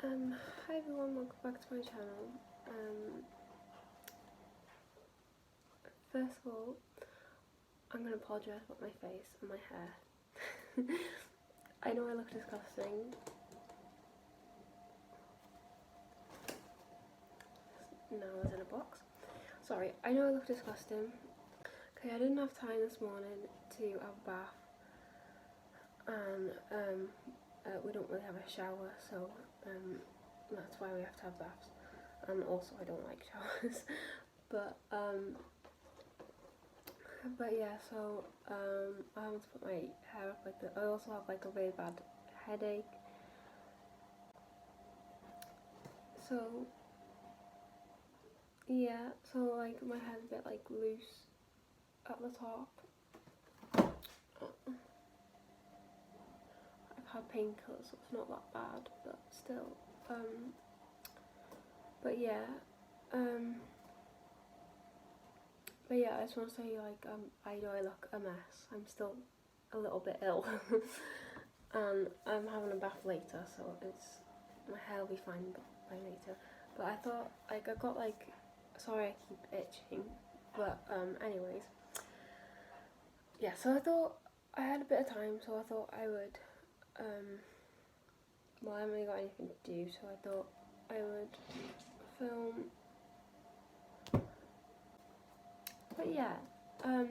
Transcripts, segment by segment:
Hi everyone, welcome back to my channel. First of all, I'm going to apologise about my face and my hair. I know I look disgusting. Now it's in a box. Sorry, I know I look disgusting. Okay, I didn't have time this morning to have a bath, and we don't really have a shower, so that's why we have to have baths. And also I don't like showers. But yeah, so I haven't put my hair up like that. I also have like a really bad headache. So yeah, so like my head's a bit like loose at the top. I've had painkillers, so it's not that bad, but still. But yeah, I just want to say like I know I look a mess. I'm still a little bit ill, and I'm having a bath later, so my hair will be fine by later. But I thought I got like, sorry I keep itching, but anyways, yeah. So I thought I had a bit of time, so I thought I would well, I haven't really got anything to do, so I thought I would film. But yeah, I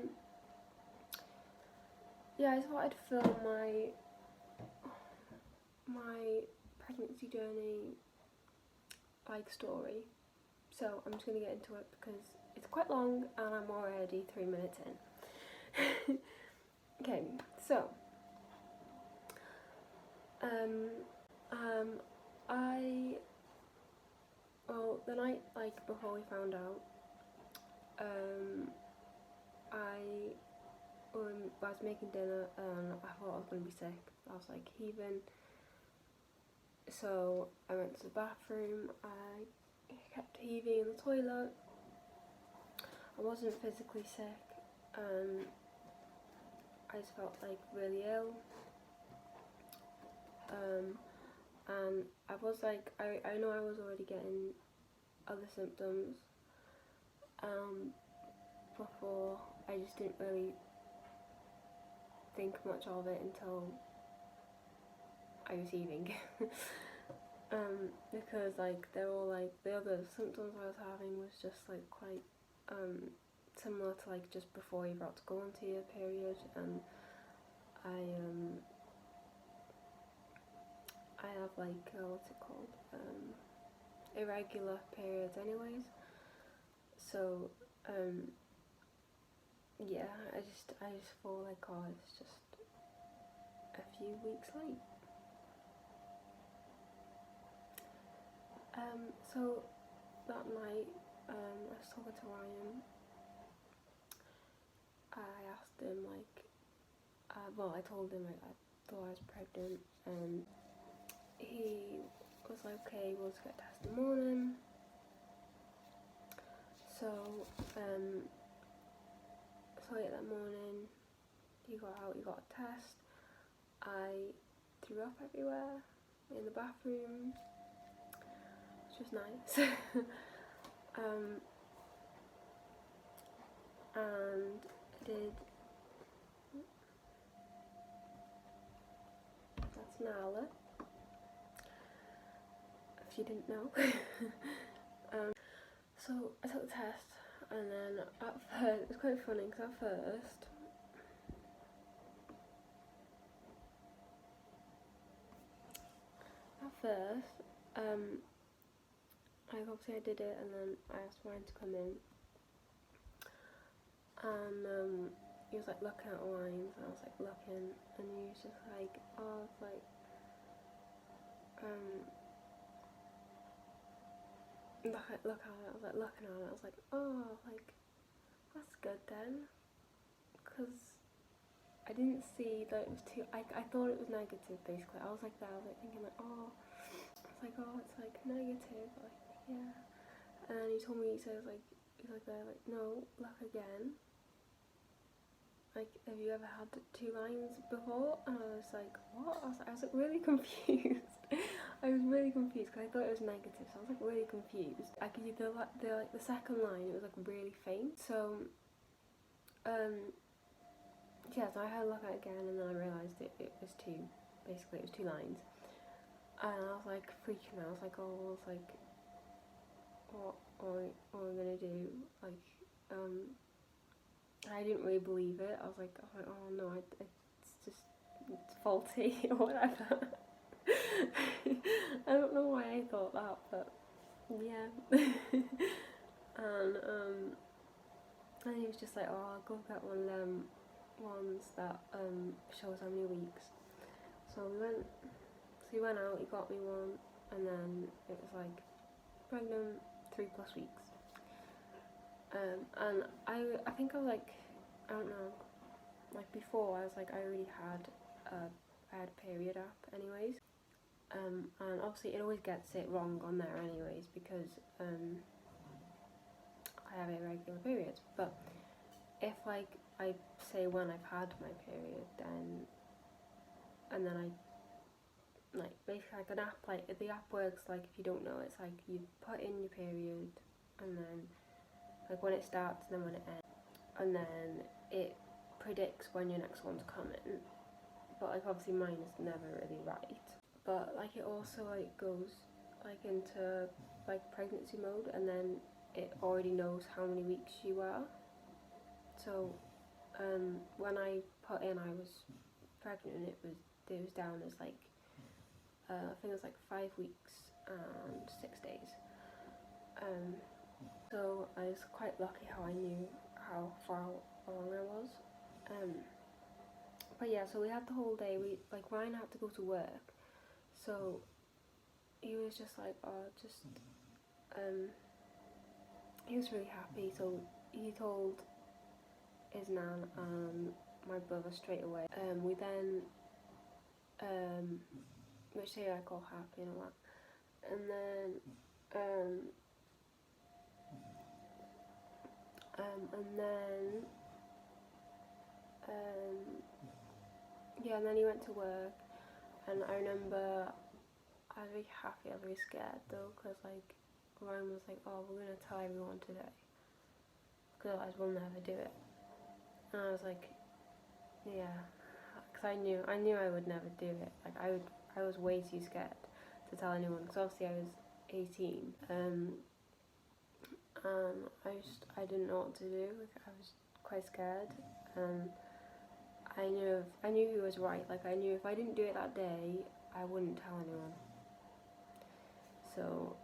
thought I'd film my pregnancy journey like story. So I'm just gonna get into it because it's quite long and I'm already 3 minutes in. Okay, so the night like before we found out, I was making dinner and I thought I was gonna be sick. I was like heaving, so I went to the bathroom. I kept heaving in the toilet. I wasn't physically sick, I just felt like really ill. And I was like, I know I was already getting other symptoms before. I just didn't really think much of it until I was heaving. Because like they're all like, the other symptoms I was having was just like quite similar to like just before you're about to go onto your period, and I have like what's it called, irregular periods anyways, so yeah, I just feel like, oh, it's just a few weeks late. So that night, I was talking to Ryan. I asked him like, I told him like I thought I was pregnant, and he was like, okay, we'll just get a test in the morning. So late that morning, he got out, he got a test. I threw up everywhere in the bathroom, which was nice. And I did, that's Nala, if you didn't know. So I took the test, and then at first, it was quite funny because at first like obviously I did it, and then I asked Ryan to come in, and he was like looking at the lines, and I was like looking, and he was just like, oh, like look at it. I was like looking at it, I was like, oh, like that's good then, because I didn't see that it was too, I thought it was negative basically. I was like thinking like, oh, it's like, oh, it's like negative, like, yeah. And then he told me, he's like no, look again, like, have you ever had 2 lines before? And I was like, what? I was like really confused. I was really confused confused because I thought it was negative, so I was like really confused. I could do the second line, it was like really faint. So yeah, so I had a look at it again, and then I realised it was basically it was 2 lines. And I was like freaking out. I was like, oh, it's like, what am I gonna do? Like, I didn't really believe it. I was like, oh no, it's faulty or whatever. I don't know why I thought that, but yeah. And he was just like, oh, I'll go get one of them ones that shows how many weeks. So he went out, he got me one, and then it was like pregnant 3+ weeks. And I think I was like, I don't know, like before I was like, I already had a period app anyways. And obviously it always gets it wrong on there anyways, because I have irregular periods. But if like I say when I've had my period, and then I like basically like an app, like the app works like, if you don't know, it's like you put in your period, and then like when it starts and then when it ends, and then it predicts when your next one's coming. But like obviously mine is never really right. But like it also like goes like into like pregnancy mode, and then it already knows how many weeks you are. So when I put in I was pregnant, it was down as like I think it was like 5 weeks and 6 days. So I was quite lucky how I knew how far along I was. But yeah, so we had the whole day. Ryan had to go to work, so he was just like, he was really happy. So he told his nan and my brother straight away. We then, which day I call happy and all that, and then he went to work, and I remember I was really happy. I was really scared though, because like Ryan was like, oh, we're gonna tell everyone today, because otherwise we'll never do it. And I was like, yeah, because I knew I would never do it. Like I was way too scared to tell anyone, because obviously I was 18, and I didn't know what to do. Like I was quite scared, and I knew he was right. Like I knew if I didn't do it that day, I wouldn't tell anyone. So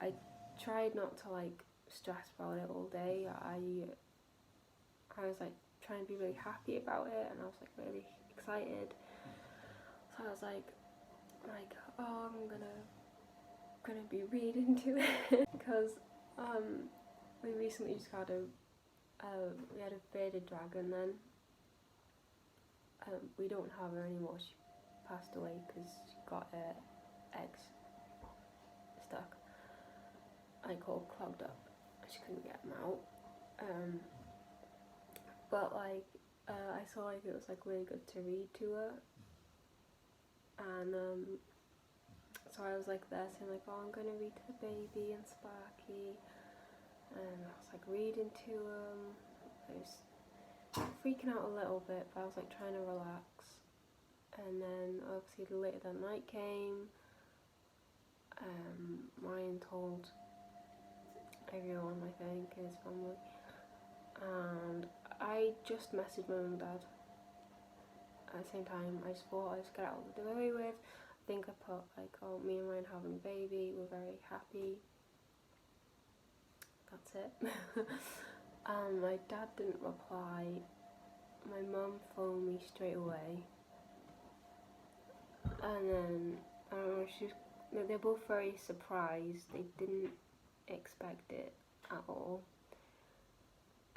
I tried not to like stress about it all day. I was like trying to be really happy about it, and I was like really excited. So I was like, oh, I'm gonna be reading to it because we recently just had we had a bearded dragon. Then we don't have her anymore. She passed away because she got her eggs stuck, like all clogged up. She couldn't get them out. But like I saw like it was like really good to read to her, and so I was like there saying like, oh, I'm gonna read to the baby and Sparky, and I was like reading to him. I was freaking out a little bit, but I was like trying to relax. And then obviously later that night came. Ryan told everyone, I think, in his family, and I just messaged my mum and dad at the same time. I just thought I'd just get it out of the way with. I think I put like, oh, me and Ryan having a baby, we're very happy. That's it. My dad didn't reply. My mum phoned me straight away, and then I don't know, they're both very surprised. They didn't expect it at all,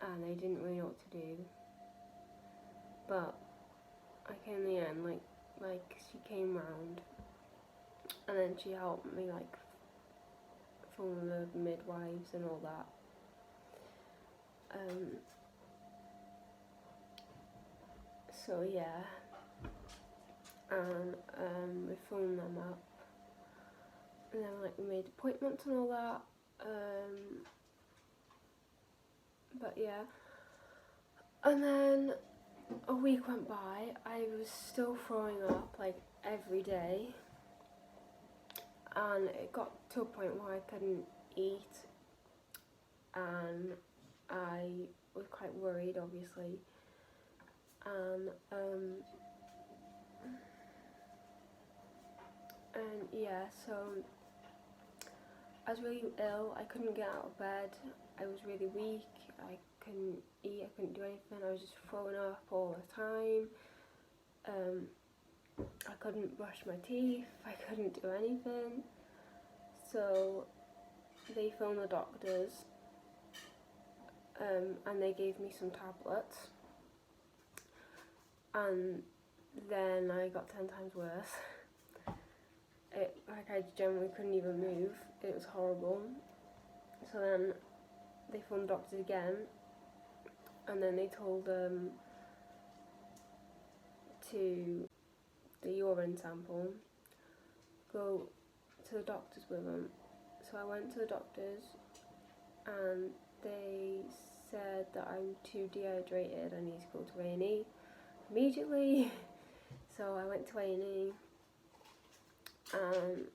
and they didn't really know what to do. But like in the end, like she came round, and then she helped me like phone the midwives and all that. So yeah, and we phoned them up, and then like we made appointments and all that. But yeah, and then a week went by. I was still throwing up like every day, and it got to a point where I couldn't eat, and I was quite worried, obviously, and yeah, so I was really ill. I couldn't get out of bed. I was really weak. I couldn't eat. I couldn't do anything. I was just throwing up all the time. I couldn't brush my teeth. I couldn't do anything. So they phoned the doctors, and they gave me some tablets. And then I got 10 times worse. I generally couldn't even move. It was horrible. So then they phoned the doctors again, and then they told them to the urine sample, go to the doctors with them. So I went to the doctors, and they said that I'm too dehydrated. I need to go to A&E immediately. So I went to A&E, and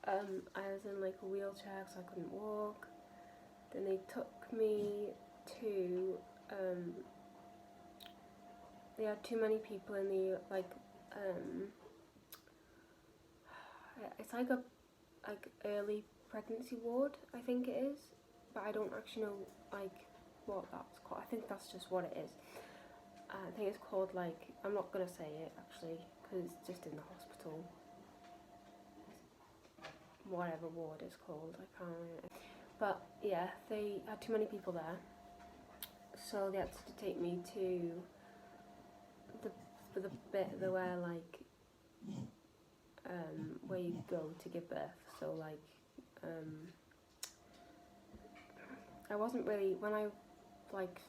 I was in like a wheelchair because I couldn't walk. Then they took me to, they had too many people in the, like, it's like a early pregnancy ward, I think it is, but I don't actually know like what that's called. I think that's just what it is. I think it's called, like, I'm not gonna say it actually because it's just in the hospital. Whatever ward it's called, I can't remember. But yeah, they had too many people there, so they had to take me to the bit where like where you go to give birth. So like I wasn't really, when I like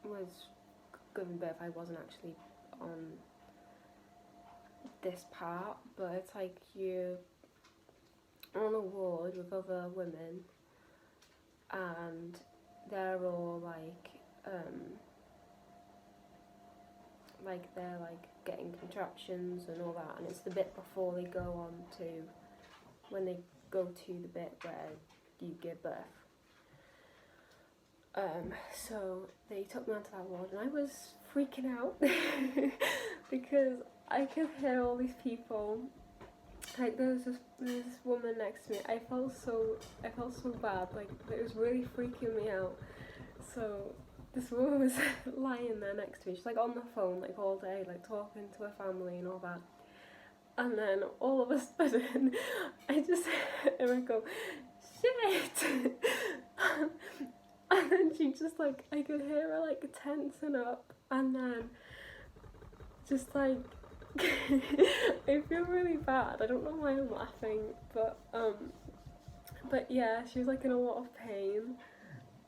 was giving birth, I wasn't actually on this part, but it's like you're on a ward with other women, and they're all like they're like getting contractions and all that, and it's the bit before they go on to when they go to the bit where you give birth. So they took me onto that ward, and I was freaking out because I could hear all these people. Like there was this woman next to me. I felt so bad. Like it was really freaking me out. So this woman was lying there next to me. She's like on the phone like all day, like talking to her family and all that. And then all of a sudden, I just heard her go, "Shit!" And then she just like, I could hear her like tensing up, and then just like I feel really bad. I don't know why I'm laughing, but yeah, she was like in a lot of pain,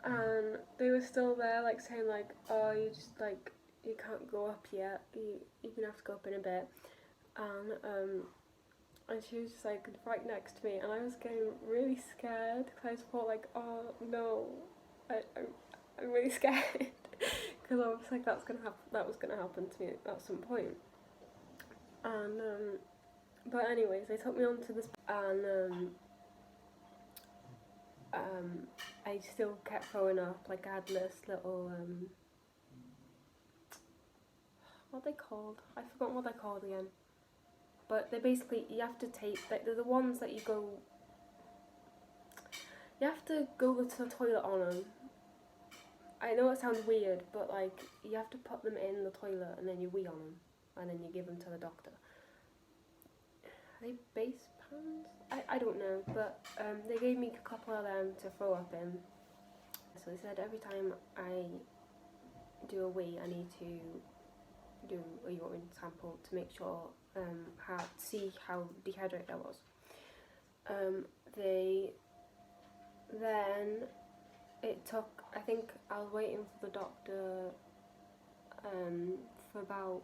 and they were still there like saying like, oh, you just like, you can't go up yet, you're gonna have to go up in a bit, and she was just like right next to me, and I was getting really scared because I just thought like, oh no, I'm really scared because I was like that was gonna happen to me at some point. And but anyways, they took me on to this, and I still kept throwing up. Like I had this little what are they called? I forgot what they're called again. But they basically, you have to take, they're the ones that you have to go to the toilet on them. I know it sounds weird, but like you have to put them in the toilet and then you wee on them, and then you give them to the doctor. Are they base pans? I don't know, but they gave me a couple of them to throw up in. So they said every time I do a wee, I need to do a urine sample to make sure, see how dehydrated I was. Then it took, I think I was waiting for the doctor for about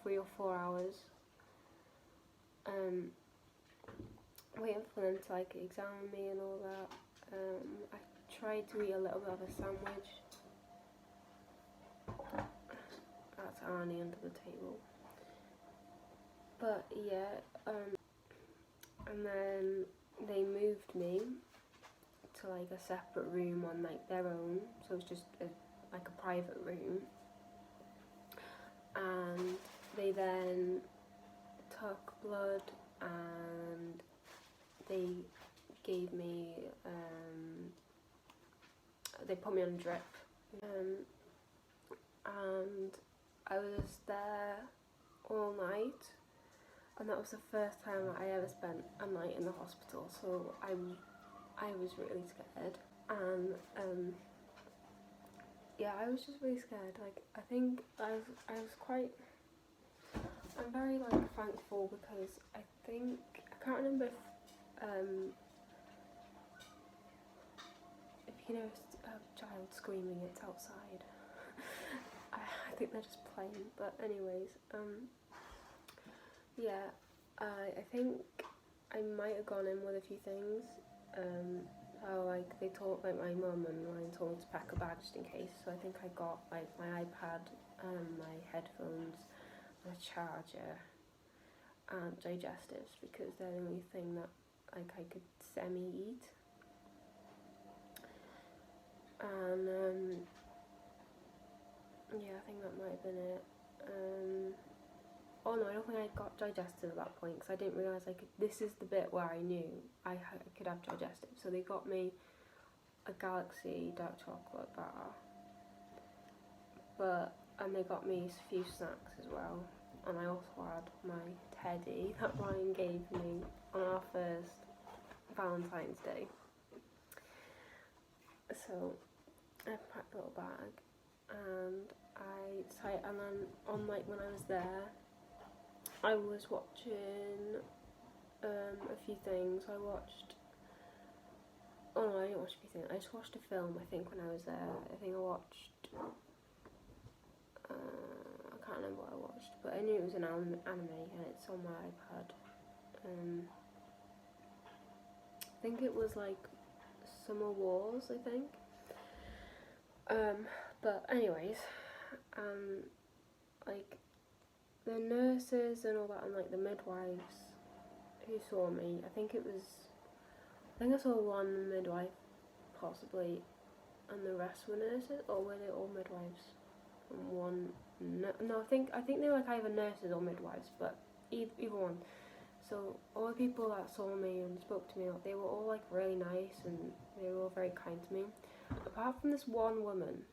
3 or 4 hours, waiting for them to like examine me and all that. I tried to eat a little bit of a sandwich. That's Arnie under the table. But yeah, and then they moved me to like a separate room on like their own, so it's just like a private room. And they then took blood and they gave me, they put me on drip, and I was there all night, and that was the first time I ever spent a night in the hospital, so I was really scared, and yeah, I was just really scared. Like, I think I was quite, I'm very like thankful, because I can't remember if you know a child screaming, it's outside. I think they're just playing, but anyways, yeah, I think I might have gone in with a few things. How like they told like my mum and Ryan told me to pack a bag just in case. So I think I got like my iPad, my headphones, a charger, and digestives, because they're the only thing that like I could semi-eat. And yeah, I think that might have been it. Oh no, I don't think I got digestive at that point, because I didn't realise I could. This is the bit where I knew I could have digestive. So they got me a Galaxy dark chocolate bar, and they got me a few snacks as well. And I also had my teddy that Ryan gave me on our first Valentine's Day. So I packed a little bag, and then on like when I was there, I was watching a few things. I watched. Oh no, I didn't watch a few things. I just watched a film. I think when I was there, I think I watched. I can't remember what I watched, but I knew it was an anime, and it's on my iPad. I think it was like Summer Wars, I think. But anyways, like the nurses and all that, and like the midwives who saw me, I think I saw one midwife possibly, and the rest were nurses, or were they all midwives? And one, no, I think they were like either nurses or midwives, but either one. So all the people that saw me and spoke to me, they were all like really nice, and they were all very kind to me. Apart from this one woman,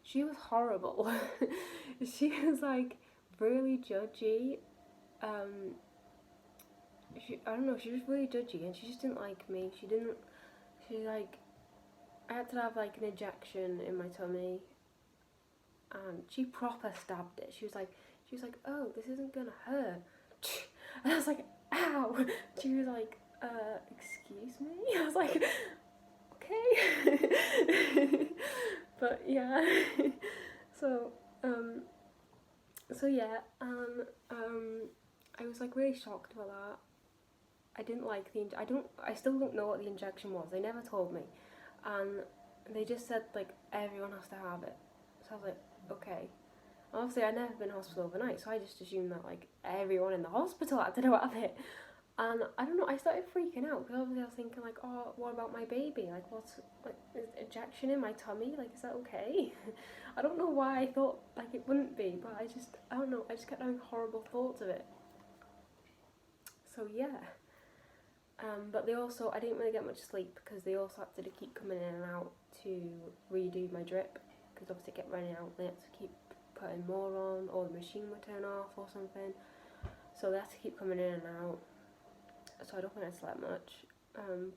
she was horrible. She was like really judgy. I don't know, she was really judgy, and she just didn't like me. I had to have like an injection in my tummy, and she proper stabbed it. She was like, oh, this isn't gonna hurt. And I was like, ow. She was like, excuse me? I was like, okay. But yeah. So yeah, I was like really shocked about that. I didn't like I still don't know what the injection was. They never told me. And they just said like everyone has to have it. So I was like, okay. Obviously I'd never been in hospital overnight, so I just assumed that like everyone in the hospital had to know about it. And I don't know, I started freaking out, because obviously I was thinking like, oh, what about my baby? Like, what's like injection in my tummy? Like, is that okay? I don't know why I thought like it wouldn't be, but I don't know, I just kept having horrible thoughts of it. So yeah. But I didn't really get much sleep, because they also had to keep coming in and out to redo my drip, because obviously it kept running out. They had to keep putting more on, or the machine would turn off or something. So they had to keep coming in and out. So I don't think I slept much.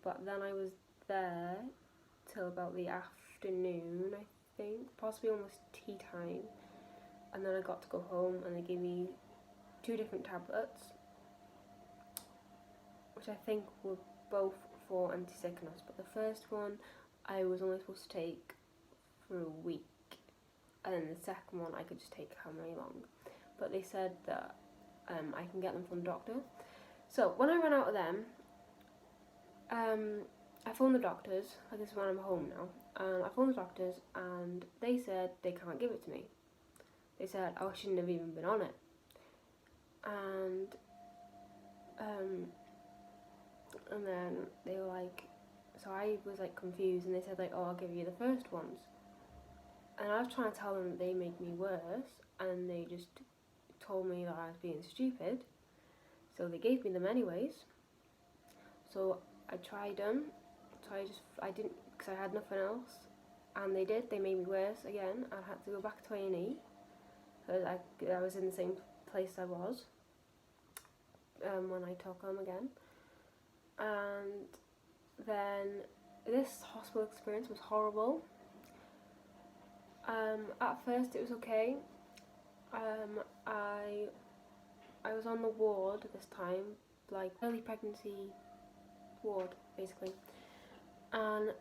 But then I was there till about the afternoon, I think, possibly almost tea time. And then I got to go home, and they gave me 2 different tablets, which I think were both for anti-sickness. But the first one I was only supposed to take for a week, and then the second one I could just take how many long. But they said that I can get them from the doctor. So when I ran out of them, I phoned the doctors. Like, this is when I'm home now. I phoned the doctors, and they said they can't give it to me. They said I shouldn't have even been on it. And then they were like, so I was like confused, and they said like, oh, I'll give you the first ones. And I was trying to tell them that they made me worse, and they just told me that I was being stupid. So they gave me them anyways. So I tried them. So I didn't, because I had nothing else. And they made me worse again. I had to go back to A&E, because I was in the same place I was when I took them again. And then this hospital experience was horrible. At first it was okay. I was on the ward this time, like early pregnancy ward basically, and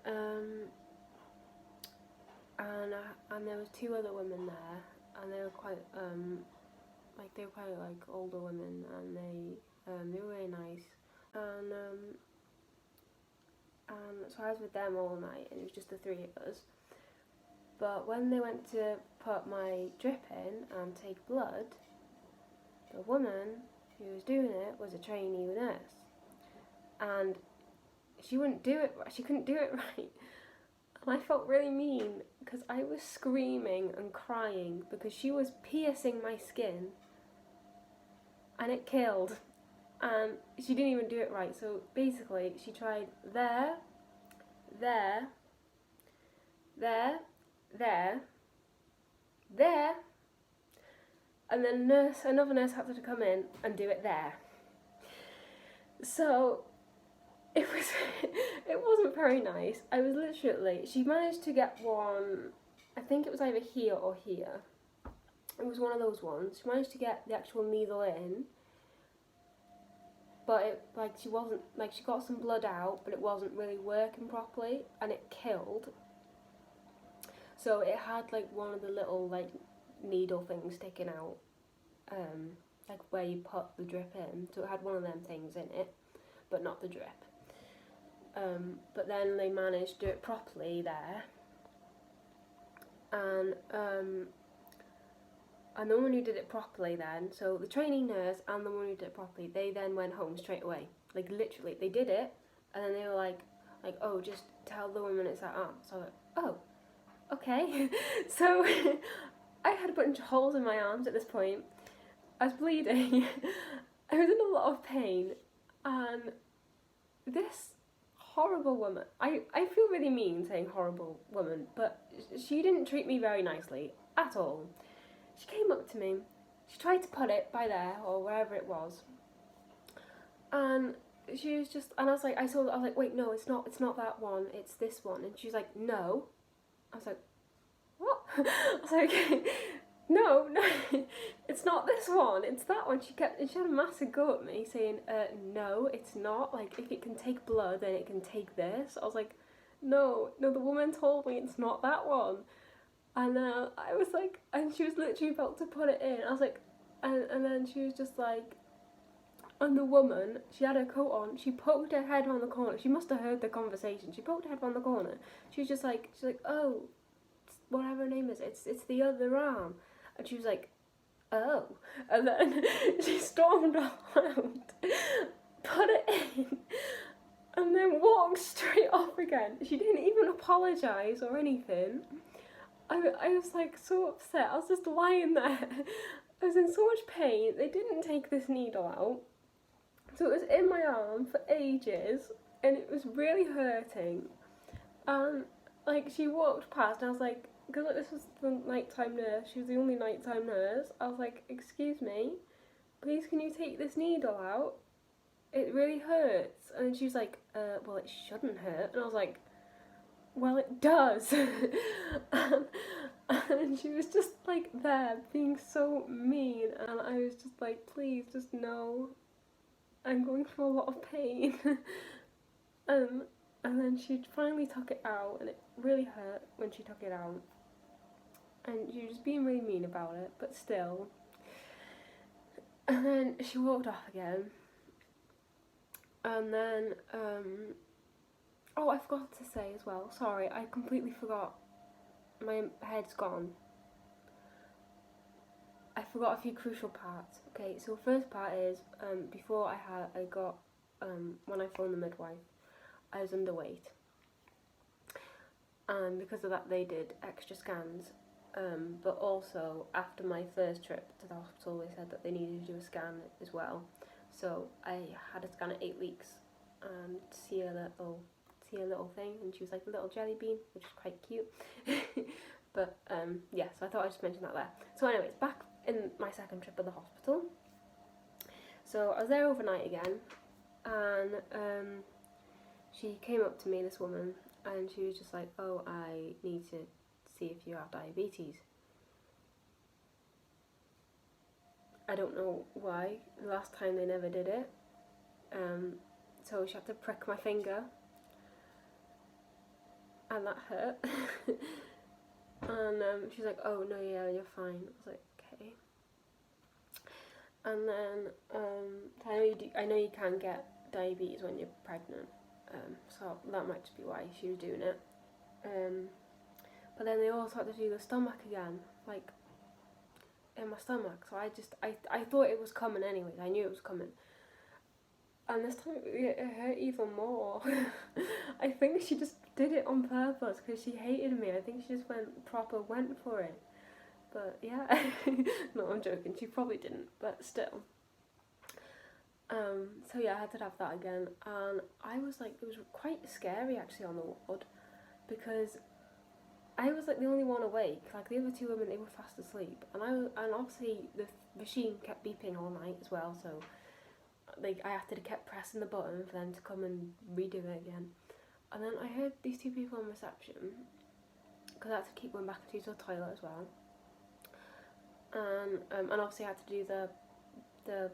there was 2 other women there, and they were quite older women, and they were really nice, and so I was with them all night, and it was just the 3 of us. But when they went to put my drip in and take blood, the woman who was doing it was a trainee nurse, and she couldn't do it right. And I felt really mean, because I was screaming and crying because she was piercing my skin, and it killed, and she didn't even do it right. So basically she tried there, and then another nurse had to come in and do it there. So it wasn't very nice. She managed to get one, I think it was either here or here. It was one of those ones. She managed to get the actual needle in, but she got some blood out, but it wasn't really working properly, and it killed. So it had like one of the little like needle things sticking out, like where you put the drip in. So it had one of them things in it, but not the drip. But then they managed to do it properly there, and the one who did it properly then, so the trainee nurse and the one who did it properly, they then went home straight away. Like literally, they did it, and then they were like, oh, just tell the woman it's that arm. So I was like, oh, okay. So I had a bunch of holes in my arms at this point. I was bleeding. I was in a lot of pain, and this horrible woman, I feel really mean saying horrible woman, but she didn't treat me very nicely at all. She came up to me, she tried to put it by there or wherever it was, and she was just, and I was like, wait, no, it's not that one, it's this one. And she was like, no. I was like, what? I was like, no, it's not this one, it's that one. She had a massive go at me saying, no, it's not. Like, if it can take blood, then it can take this. I was like, no, the woman told me it's not that one. And I was like, and she was literally about to put it in. I was like, and then she was just like, and the woman, she had her coat on, she poked her head on the corner. She must have heard the conversation. She poked her head on the corner. She's like, oh, whatever her name is, it's the other arm. And she was like, oh. And then she stormed out, put it in, and then walked straight off again. She didn't even apologise or anything. I was like so upset. I was just lying there. I was in so much pain. They didn't take this needle out. So it was in my arm for ages, and it was really hurting. Like, she walked past, and I was like, because this was the nighttime nurse, she was the only nighttime nurse. I was like, excuse me, please can you take this needle out? It really hurts. And she was like, well, it shouldn't hurt. And I was like, well, it does. And she was just like there being so mean, and I was just like, please, just no, I'm going through a lot of pain. And then she finally took it out, and it really hurt when she took it out, and she was just being really mean about it, but still. And then she walked off again, And then, oh, I forgot to say as well, sorry, I completely forgot, my head's gone. I forgot a few crucial parts. Okay, so first part is, before I got, when I phoned the midwife, I was underweight. And because of that they did extra scans, but also after my first trip to the hospital they said that they needed to do a scan as well. So I had a scan at 8 weeks and see a little thing, and she was like a little jelly bean, which is quite cute. But yeah, so I thought I'd just mention that there. So anyways, back in my second trip at the hospital. So I was there overnight again, and she came up to me, this woman, and she was just like, oh, I need to see if you have diabetes. I don't know why. The last time they never did it. So she had to prick my finger, and that hurt. And she's like, oh, no, yeah, you're fine. I was like, okay. And then I know you can get diabetes when you're pregnant, so that might just be why she was doing it. But then they also had to do the stomach again, like in my stomach. So I thought it was coming anyways. I knew it was coming. And this time it hurt even more. I think she just did it on purpose because she hated me. I think she just went for it. But yeah, no, I'm joking. She probably didn't, but still. So yeah, I had to have that again, and I was like, it was quite scary actually on the ward, because I was like the only one awake. Like the other two women, they were fast asleep, and obviously the machine kept beeping all night as well. So like I had to keep pressing the button for them to come and redo it again. And then I heard these two people on reception, because I had to keep going back and use the toilet as well. And obviously I had to do the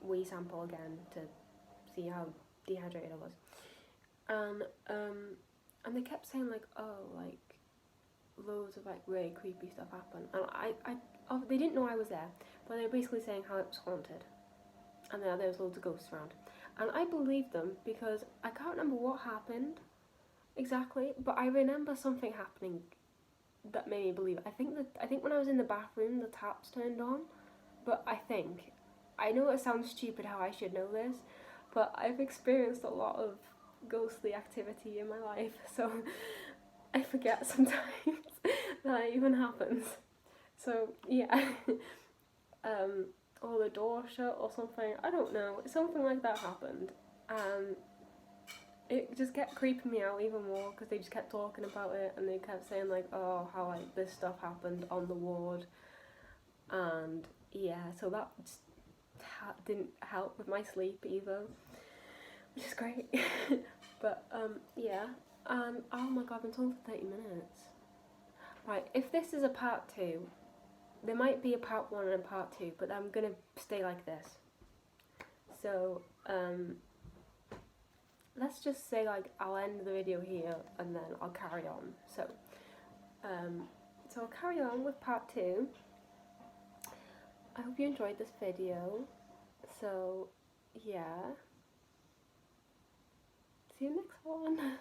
wee sample again to see how dehydrated I was. And they kept saying like, oh, like loads of like really creepy stuff happened, and they didn't know I was there, but they were basically saying how it was haunted, and there was loads of ghosts around, and I believed them because I can't remember what happened exactly, but I remember something happening that made me believe it. I think when I was in the bathroom the taps turned on, but I know it sounds stupid how I should know this, but I've experienced a lot of ghostly activity in my life, so I forget sometimes that even happens. So yeah, or the door shut or something, I don't know, something like that happened, and it just kept creeping me out even more because they just kept talking about it, and they kept saying like, oh, how like this stuff happened on the ward, and yeah, so that just didn't help with my sleep either, which is great. But yeah, and oh my god, I've been talking for 30 minutes. Right, if this is a part 2, there might be a part 1 and a part 2, but I'm gonna stay like this. So let's just say like I'll end the video here and then I'll carry on. So I'll carry on with part 2. I hope you enjoyed this video. So yeah, see you next one.